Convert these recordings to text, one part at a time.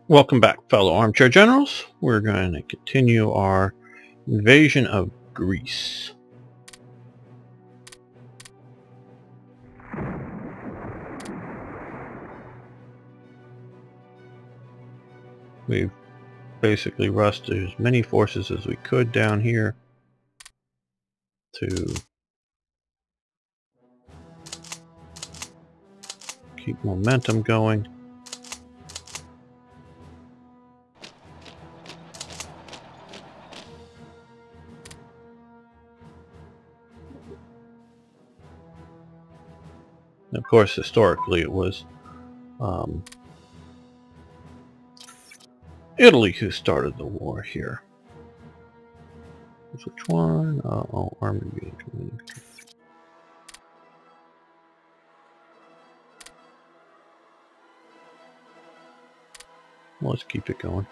Welcome back, fellow armchair generals. We're going to continue our invasion of Greece. We've basically rushed as many forces as we could down here to keep momentum going. Of course, historically, it was Italy who started the war here. Which one? Oh, army unit. Well, let's keep it going.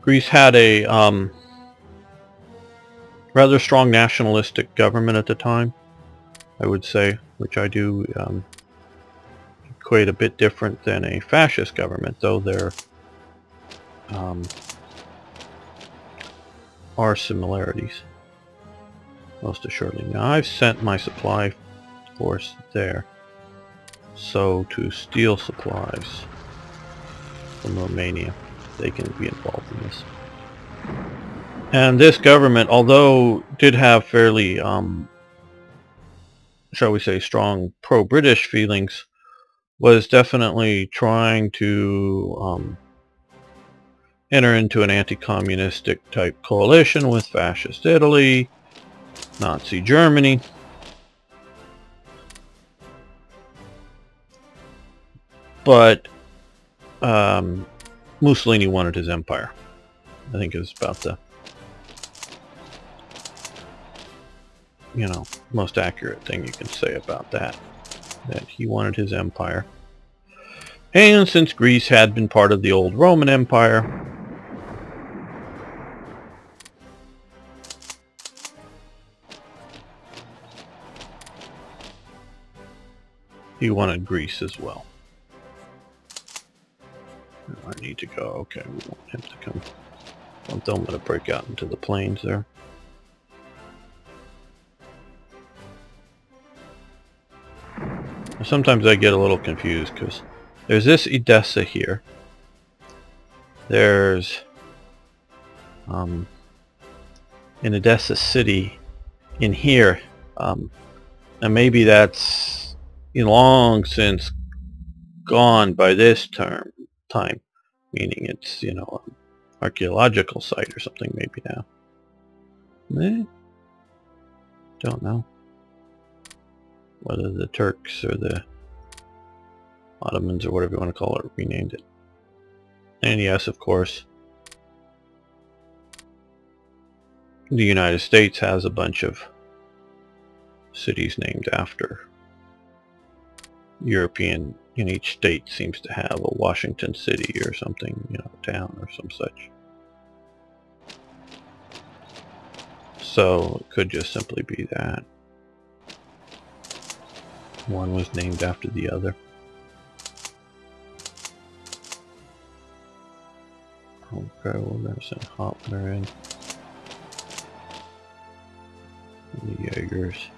Greece had a rather strong nationalistic government at the time, I would say, which I do equate a bit different than a fascist government, though there are similarities, most assuredly. Now, I've sent my supply force there, so to steal supplies from Romania, they can be involved in this. And this government, although did have fairly, shall we say, strong pro-British feelings, was definitely trying to enter into an anti-communistic type coalition with fascist Italy, Nazi Germany. But Mussolini wanted his empire. I think it was about the, most accurate thing you can say about that he wanted his empire. And since Greece had been part of the old Roman Empire, he wanted Greece as well. I need to go. Okay, we want him to come. I'm going to break out into the plains there. Sometimes I get a little confused because there's this Edessa here. There's an Edessa city in here, and maybe that's long since gone by this time, meaning it's an archaeological site or something maybe now. Don't know whether the Turks or the Ottomans or whatever you want to call it renamed it. And yes, of course, the United States has a bunch of cities named after European, and each state seems to have a Washington City or something, town or some such. So it could just simply be that one was named after the other. Okay, we're going to send Hopner in. And the Jaegers.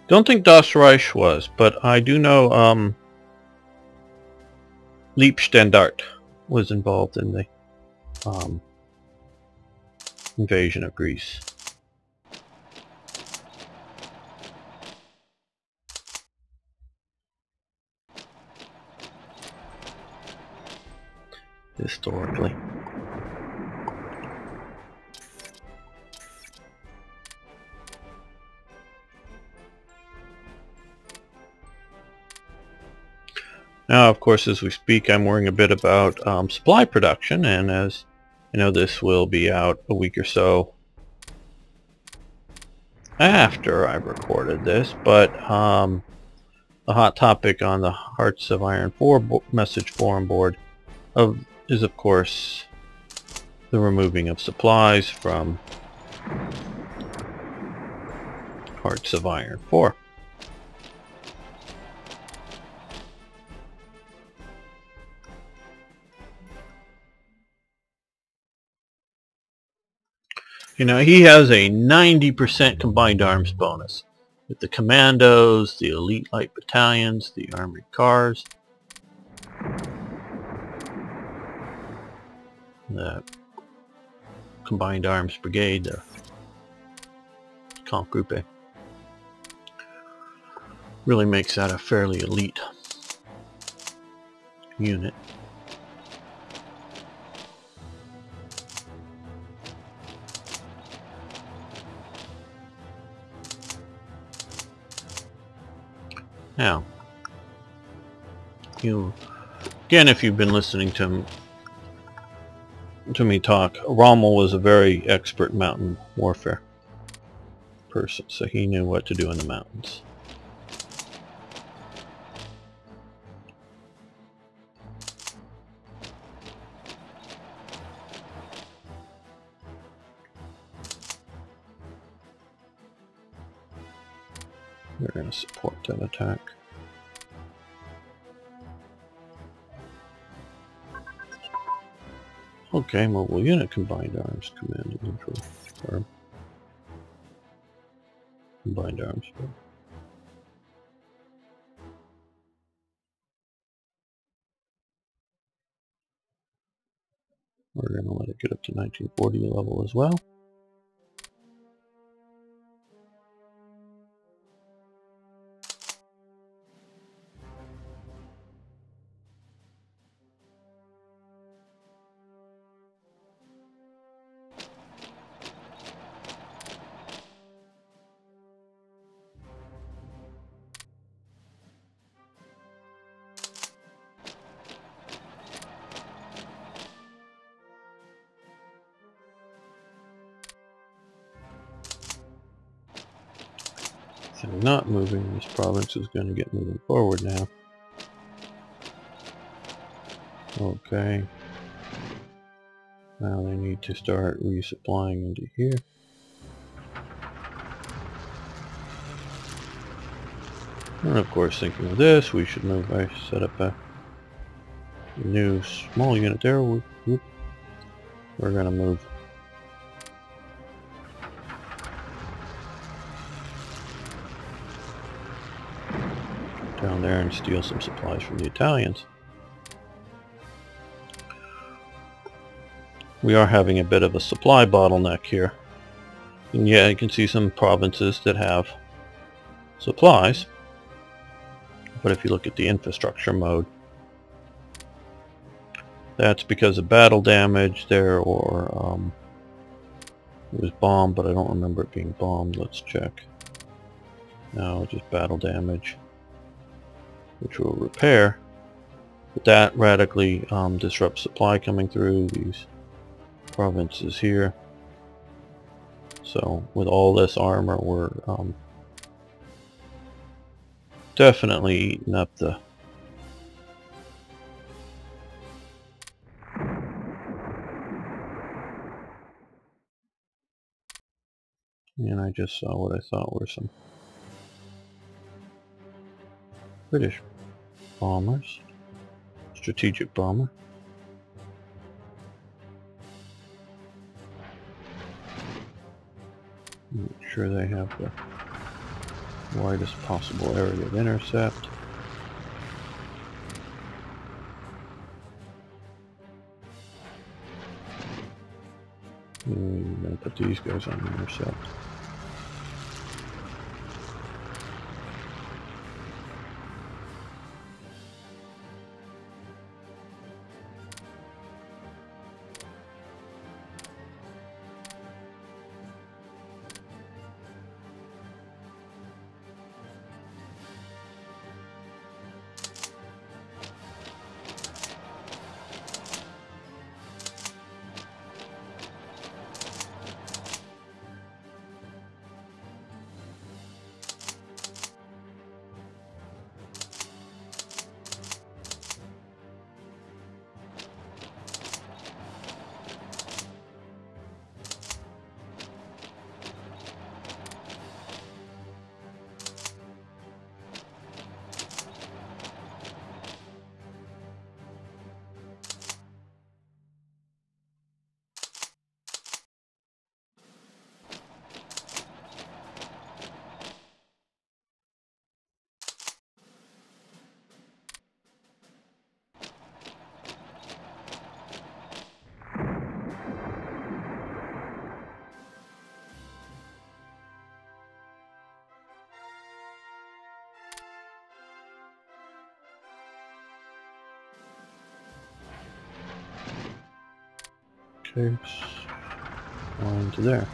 Don't think Das Reich was, but I do know Liebstandart was involved in the invasion of Greece. Historically. Now, of course, as we speak, I'm worrying a bit about supply production, and as you know, this will be out a week or so after I've recorded this, but the hot topic on the Hearts of Iron 4 message forum board is, of course, the removing of supplies from Hearts of Iron 4. You know, he has a 90% combined arms bonus with the commandos, the elite light battalions, the armored cars, the combined arms brigade, the Kampfgruppe. Really makes that a fairly elite unit. Now, again, if you've been listening to me talk, Rommel was a very expert mountain warfare person, so he knew what to do in the mountains. We're going to support that attack. Okay, mobile unit combined arms command and control. Or combined arms. We're going to let it get up to 1940 level as well. So not moving, this province is going to get moving forward now. Okay. Now they need to start resupplying into here. And of course, thinking of this, we should move. I set up a new small unit there. We're going to move down there and steal some supplies from the Italians. We are having a bit of a supply bottleneck here. And yeah, you can see some provinces that have supplies. But if you look at the infrastructure mode, that's because of battle damage there, or it was bombed, but I don't remember it being bombed. Let's check. No, just battle damage, which will repair. But that radically disrupts supply coming through these provinces here. So with all this armor, we're definitely eating up the and I just saw what I thought were some British bombers. Strategic bomber. Make sure they have the widest possible area of intercept. And we're going to put these guys on intercept. Okay, on to there.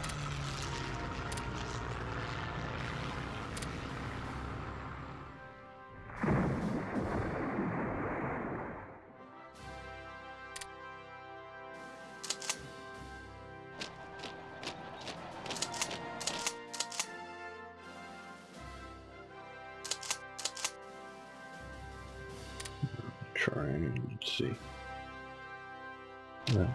Trying, let's see. Yeah.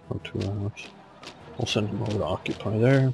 For 2 hours. We'll send him over to occupy there.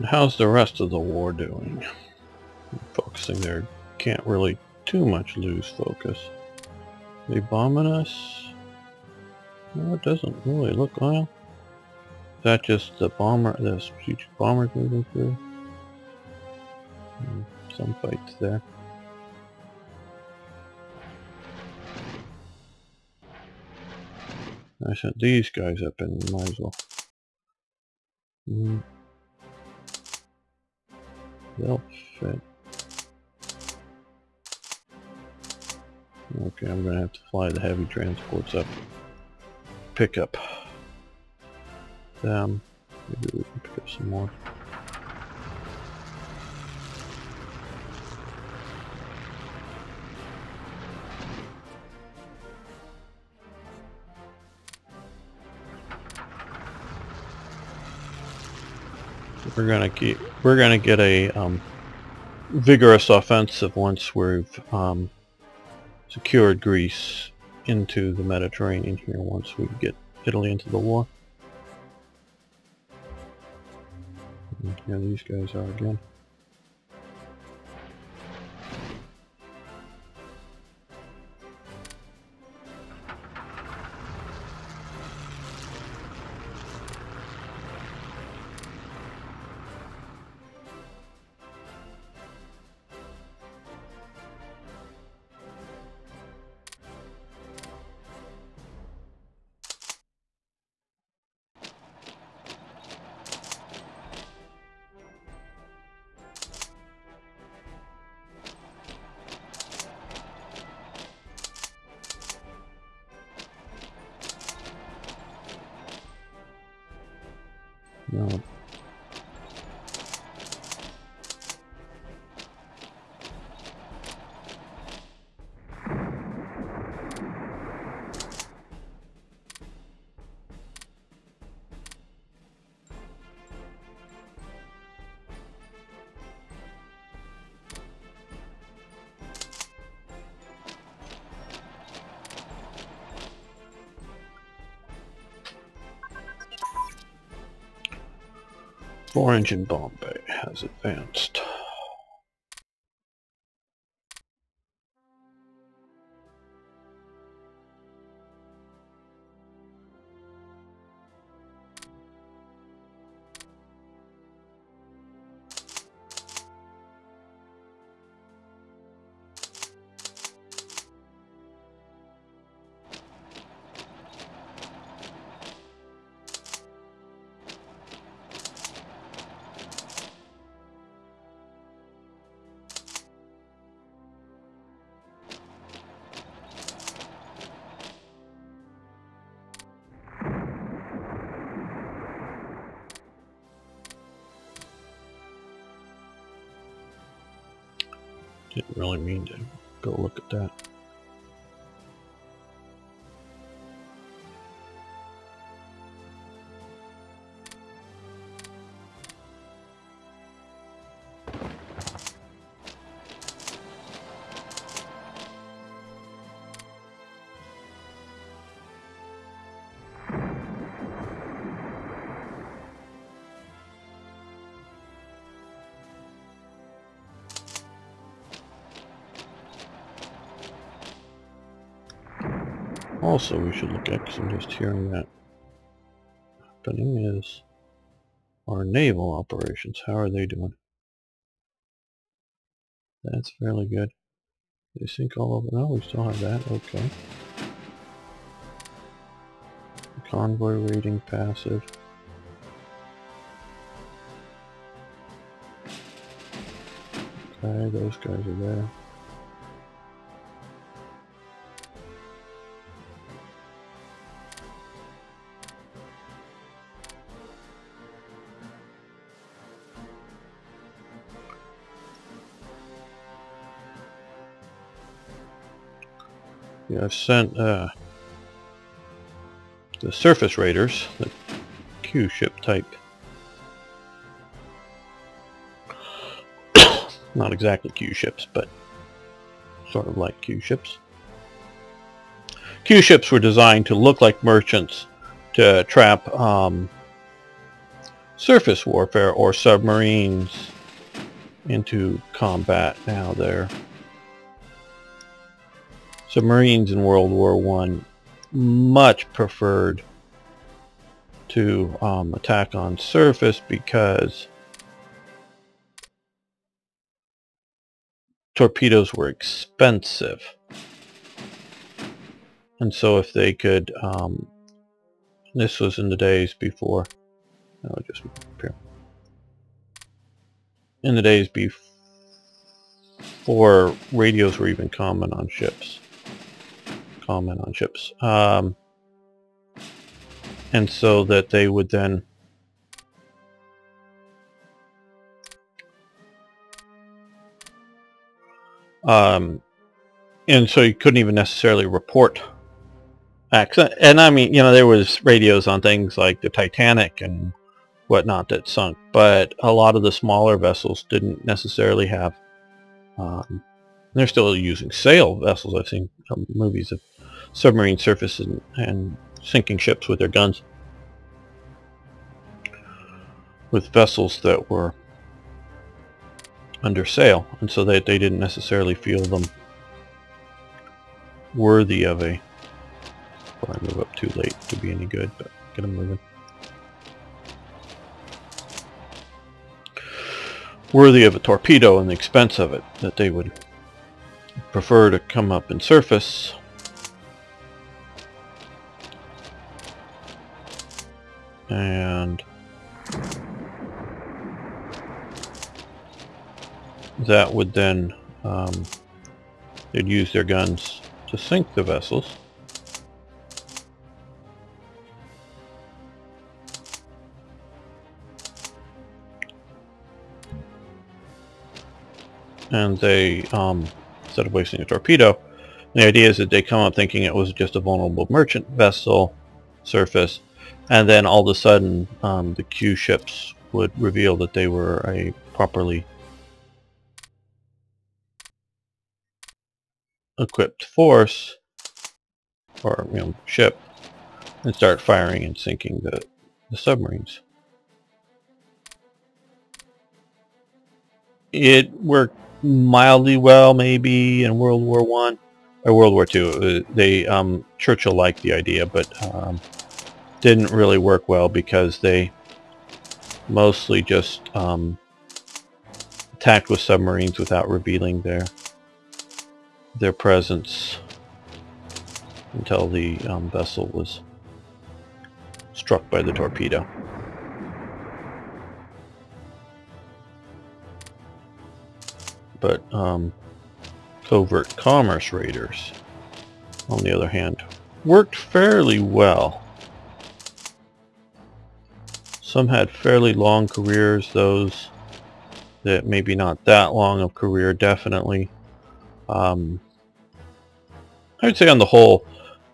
How's the rest of the war doing? Focusing there. Can't really too much lose focus. They bombing us? No, it doesn't really look well. Is that just the bomber, the strategic bombers moving through? Some fights there. I sent these guys up and might as well. They'll fit. Okay, I'm gonna have to fly the heavy transports up. Pick up them. Maybe we can pick up some more. We're gonna get a vigorous offensive once we've secured Greece into the Mediterranean here, once we get Italy into the war. And here these guys are again. No. Orange in Bombay has advanced. Didn't really mean to go look at that. Also, we should look at, because I'm just hearing that happening, is our naval operations. How are they doing? That's fairly good. They sink all over. No, we still have that. Okay. Convoy rating passive. Okay, those guys are there. Yeah, I've sent the surface raiders, the Q ship type. Not exactly Q ships, but sort of like Q ships. Q ships were designed to look like merchants to trap surface warfare or submarines into combat. Now they're submarines in World War I much preferred to attack on surface because torpedoes were expensive. And so if they could, this was in the days before, no, just here. In the days before radios were even common on ships. And so that they would then and so you couldn't even necessarily report accident. And I mean, you know, there was radios on things like the Titanic and whatnot that sunk, but a lot of the smaller vessels didn't necessarily have they're still using sail vessels. I've seen movies of submarine surface and sinking ships with their guns with vessels that were under sail, and so they didn't necessarily feel them worthy of a, well, I move up too late to be any good, but get them moving. Worthy of a torpedo and the expense of it, that they would prefer to come up in surface and that would then they'd use their guns to sink the vessels. And they, instead of wasting a torpedo, the idea is that they come up thinking it was just a vulnerable merchant vessel surface, and then all of a sudden the Q ships would reveal that they were a properly equipped force, or ship, and start firing and sinking the submarines. It worked mildly well, maybe in World War I or World War II. They Churchill liked the idea, but didn't really work well because they mostly just attacked with submarines without revealing their presence until the vessel was struck by the torpedo. But covert commerce raiders, on the other hand, worked fairly well. Some had fairly long careers. Those that maybe not that long of career definitely I would say on the whole,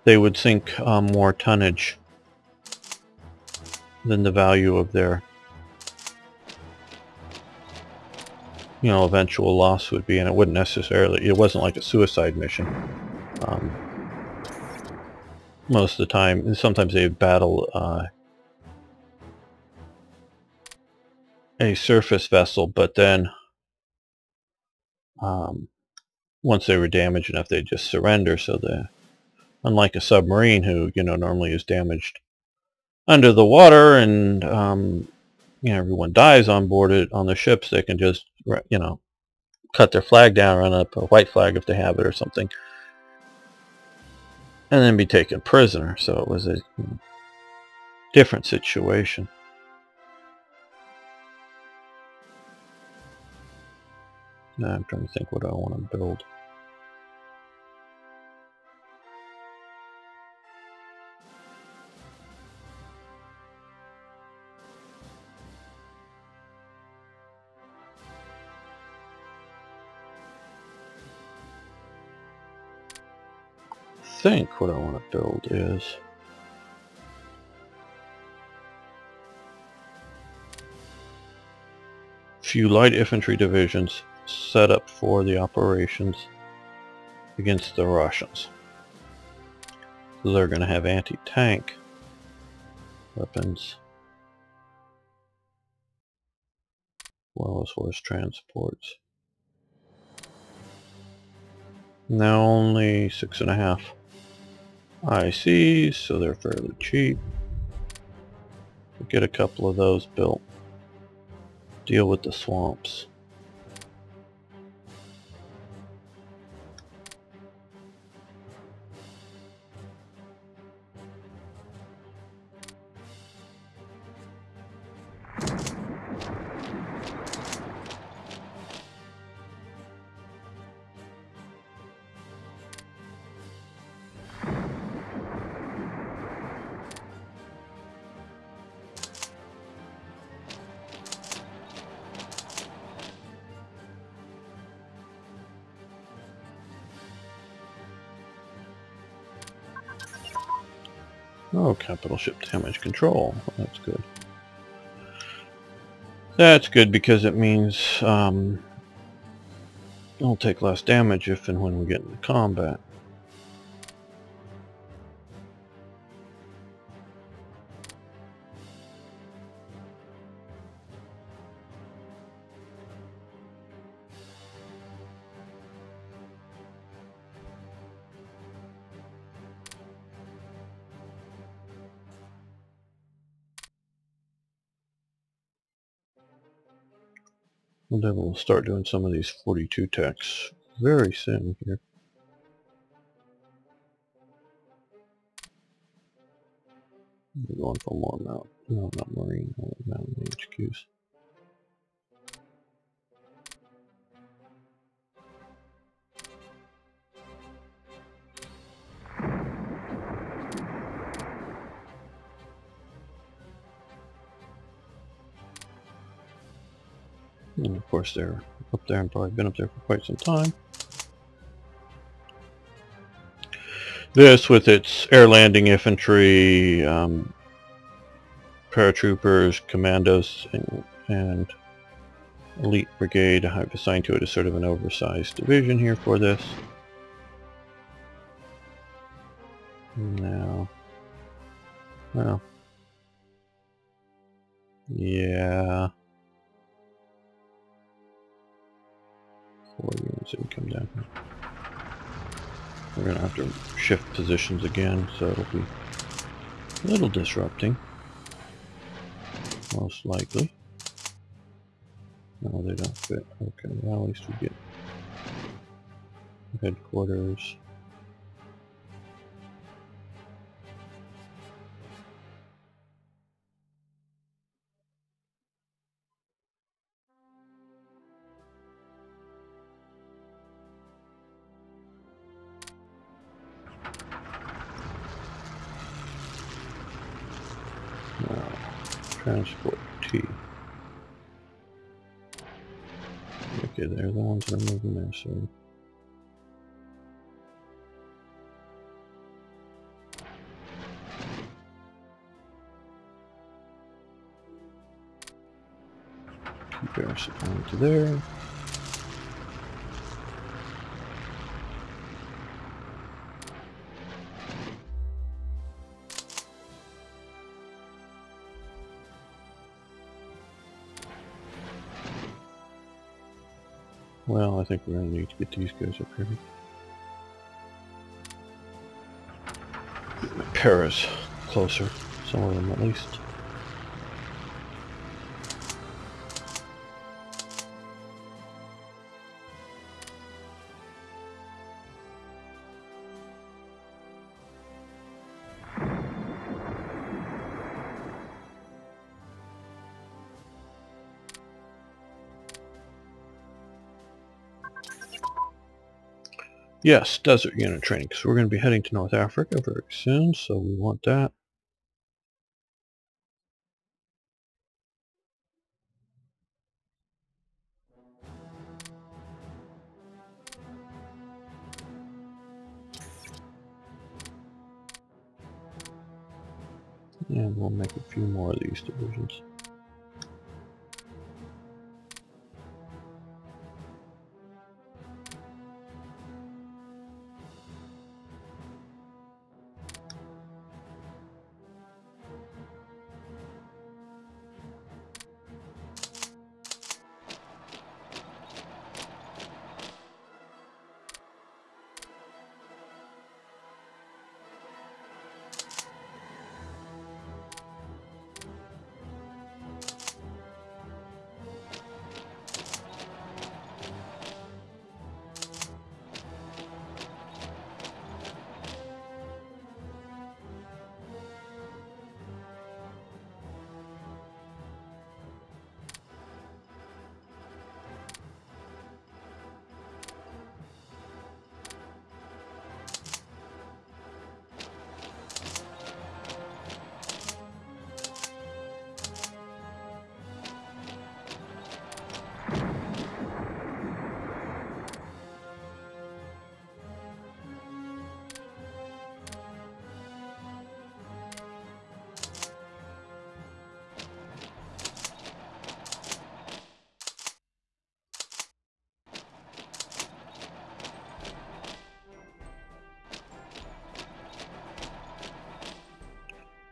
they would sink more tonnage than the value of their, you know, eventual loss would be, and it wouldn't necessarily, it wasn't like a suicide mission. Most of the time, and sometimes they battle a surface vessel, but then once they were damaged enough, they'd just surrender. So unlike a submarine, who, you know, normally is damaged under the water, and you know, everyone dies on board it on the ships, they can just, you know, cut their flag down, run up a white flag if they have it or something, and then be taken prisoner. So it was a different situation. Now I'm trying to think what I want to build. I think what I want to build is a few light infantry divisions set up for the operations against the Russians. So they're going to have anti-tank weapons, as well as horse transports. Now only 6.5 ICs, so they're fairly cheap. We'll get a couple of those built. Deal with the swamps. Oh, capital ship damage control. That's good. That's good because it means it'll take less damage if and when we get into combat. And then we'll start doing some of these 42 techs very soon here. We're going for more mount. No, not marine. Mountain HQs. And of course they're up there and probably been up there for quite some time. This, with its air landing infantry, paratroopers, commandos, and elite brigade, I've assigned to it as sort of an oversized division here for this. Now, well, yeah. 4 units that can come down here. We're going to have to shift positions again, so it'll be a little disrupting. Most likely. No, they don't fit. Okay, well, at least we get headquarters. Transport T. Okay, they're the ones that are moving there, so Keep air supplying to there. Well, I think we're going to need to get these guys up here. Get my paras closer, some of them at least. Yes, desert unit training, because we're going to be heading to North Africa very soon, so we want that. And we'll make a few more of these divisions.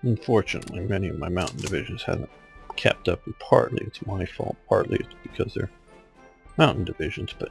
Unfortunately, many of my mountain divisions haven't kept up, and partly it's my fault, partly it's because they're mountain divisions, but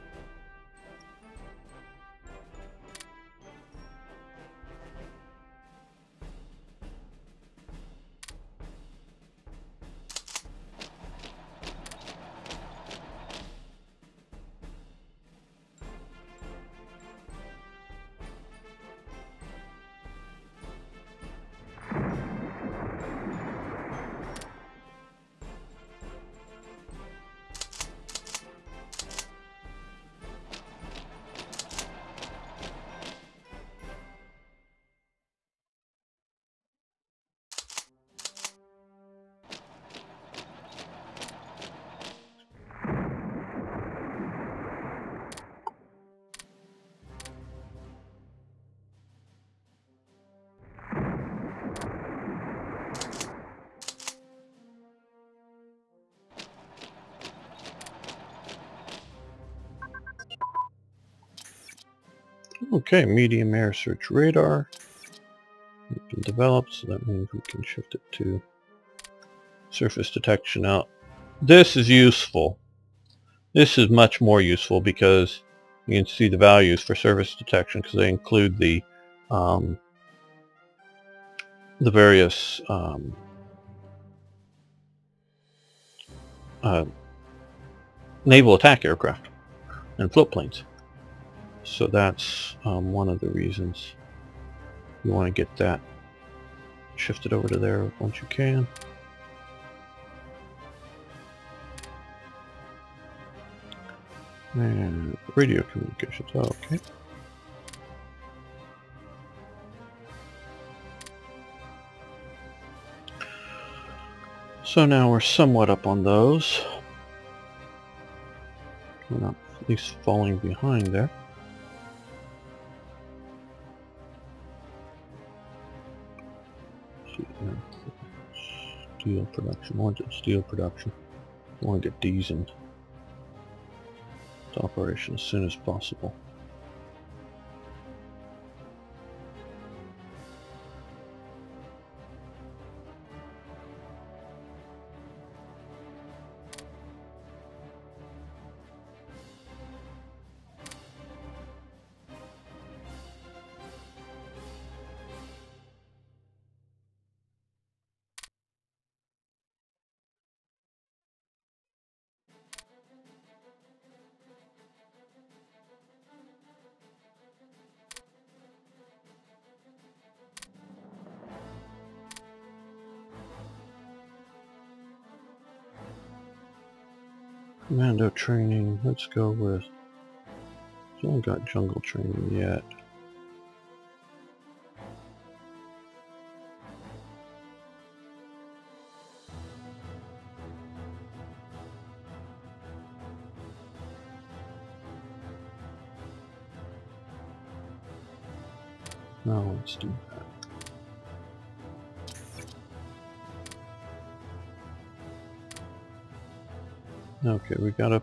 okay, medium air search radar. It's been developed, so that means we can shift it to surface detection. Now, this is useful. This is much more useful because you can see the values for surface detection because they include the various naval attack aircraft and float planes. So that's one of the reasons you want to get that shifted over to there once you can. And radio communications, okay. So now we're somewhat up on those. We're not at least falling behind there. Steel production, wanted steel production. I want to get these into operation as soon as possible. Commando training, let's go with... Still got jungle training yet. No, let's do that. Okay, we got a...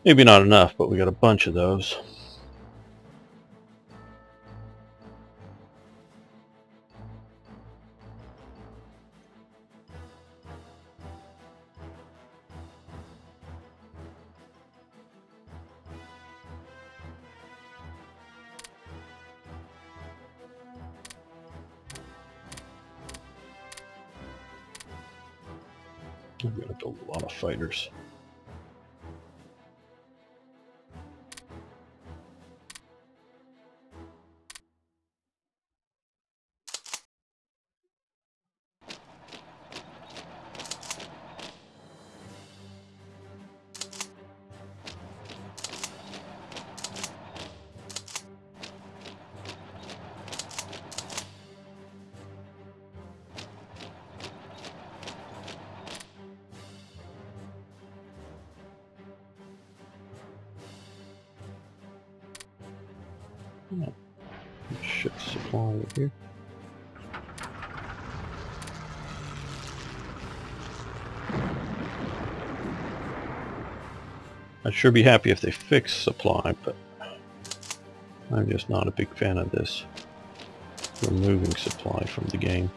Maybe not enough, but we got a bunch of those. I'm gonna build a lot of fighters. Ship supply over here. I'd sure be happy if they fix supply, but I'm just not a big fan of this removing supply from the game.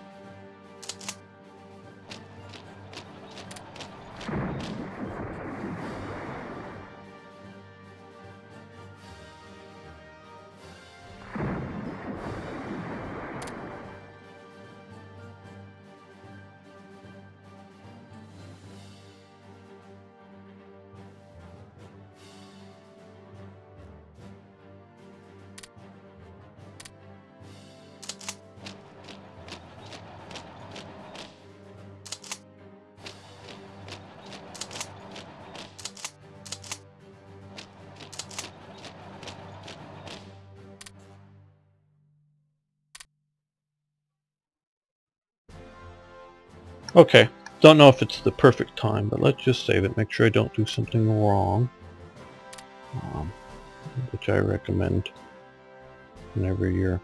Okay, don't know if it's the perfect time, but let's just save it, make sure I don't do something wrong, which I recommend whenever you're